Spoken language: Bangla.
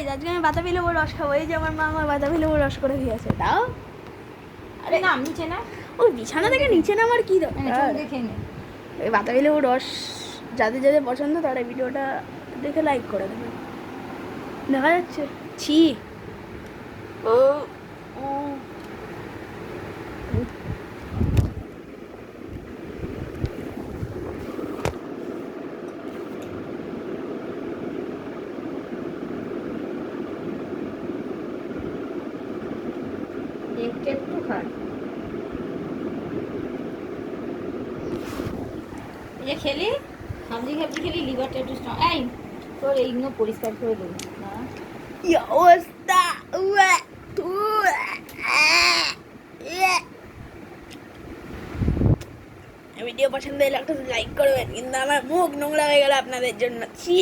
গাইস আজকে আমি বাতাবি লেবুর রস খাবো। এই যে আমার মা আমার বাতাবি লেবুর রস করে দিয়েছে। দাও। আরে নাম নিচে না, ওই বিছানা থেকে নিচে নামার কি দরকার? দেখে নে। এই বাতাবি লেবুর রস যাদের যাদের পছন্দ তারা ভিডিওটা দেখে লাইক করে দেবেন। দেখা যাচ্ছে ছি। ও ও একটু একটু খান। এই যে খেলি সবজি সবজি খেলি লিভারটা একটু স্ট্রং। এই তোর এইগুলো পরিষ্কার করে দেবো না। কি অবস্থা। উয়া, উয়া, ইয়া। ভিডিও পছন্দ হলে একটা লাইক করবেন, কিন্তু আমার মুখ নোংরা হয়ে গেল আপনাদের জন্য। ছি।